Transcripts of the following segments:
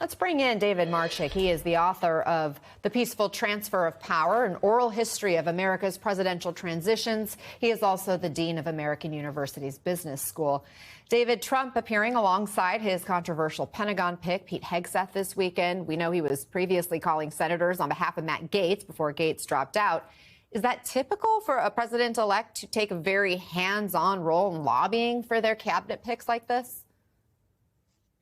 Let's bring in David Marchik. He is the author of The Peaceful Transfer of Power, an oral history of America's presidential transitions. He is also the dean of American University's Business School. David, Trump appearing alongside his controversial Pentagon pick, Pete Hegseth, this weekend. We know he was previously calling senators on behalf of Matt Gaetz before Gaetz dropped out. Is that typical for a president-elect to take a very hands-on role in lobbying for their cabinet picks like this?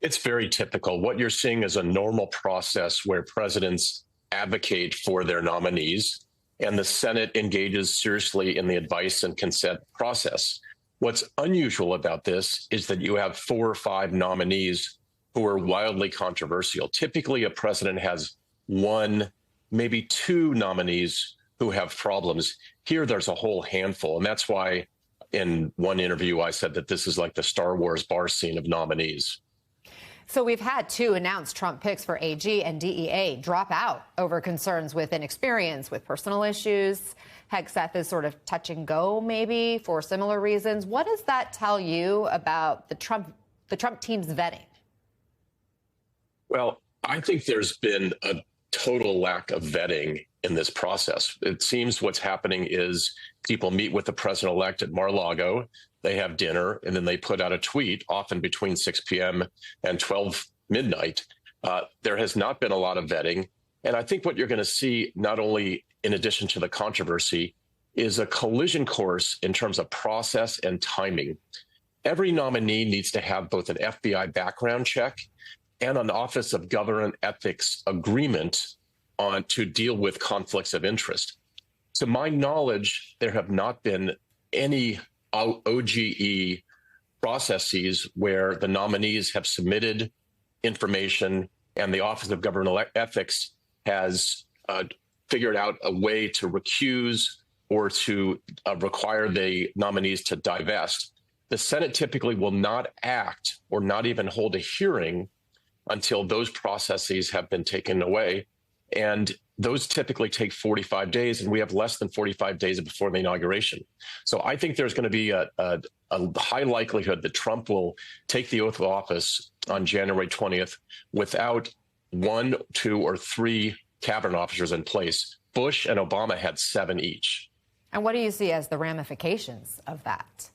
It's very typical. What you're seeing is a normal process where presidents advocate for their nominees and the Senate engages seriously in the advice and consent process. What's unusual about this is that you have 4 or 5 nominees who are wildly controversial. Typically, a president has 1, maybe 2 nominees who have problems. Here, there's a whole handful. And that's why in one interview, I said that this is like the Star Wars bar scene of nominees. So we've had 2 announced Trump picks for AG and DEA drop out over concerns with inexperience, with personal issues. Hegseth is sort of touch and go, maybe, for similar reasons. What does that tell you about the Trump team's vetting? Well, I think there's been a total lack of vetting in this process. It seems what's happening is people meet with the president-elect at Mar-a-Lago, they have dinner, and then they put out a tweet, often between 6 p.m. and 12 midnight. There has not been a lot of vetting. And I think what you're going to see, not only in addition to the controversy, is a collision course in terms of process and timing. Every nominee needs to have both an FBI background check and an Office of Government Ethics agreement on to deal with conflicts of interest. To my knowledge, there have not been any OGE processes where the nominees have submitted information and the Office of Government Ethics has figured out a way to recuse or to require the nominees to divest. The Senate typically will not act or not even hold a hearing until those processes have been taken away. And those typically take 45 days, and we have less than 45 days before the inauguration. So I think there's going to be a high likelihood that Trump will take the oath of office on January 20th without 1, 2, or 3 cabinet officers in place. Bush and Obama had 7 each. And what do you see as the ramifications of that?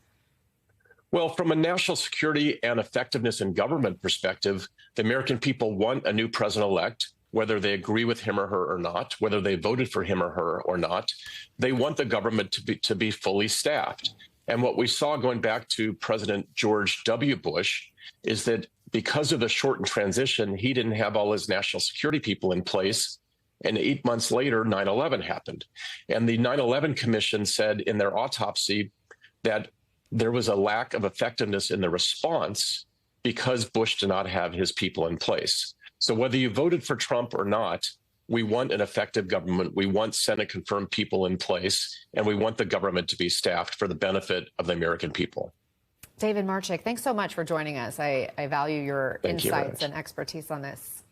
Well, from a national security and effectiveness in government perspective, the American people want a new president-elect, whether they agree with him or her or not, whether they voted for him or her or not. They want the government to be fully staffed. And what we saw going back to President George W. Bush is that because of the shortened transition, he didn't have all his national security people in place. And 8 months later, 9/11 happened. And the 9/11 Commission said in their autopsy that there was a lack of effectiveness in the response because Bush did not have his people in place. So whether you voted for Trump or not, we want an effective government. We want Senate-confirmed people in place, and we want the government to be staffed for the benefit of the American people. David Marchik, thanks so much for joining us. I value your insights and expertise on this.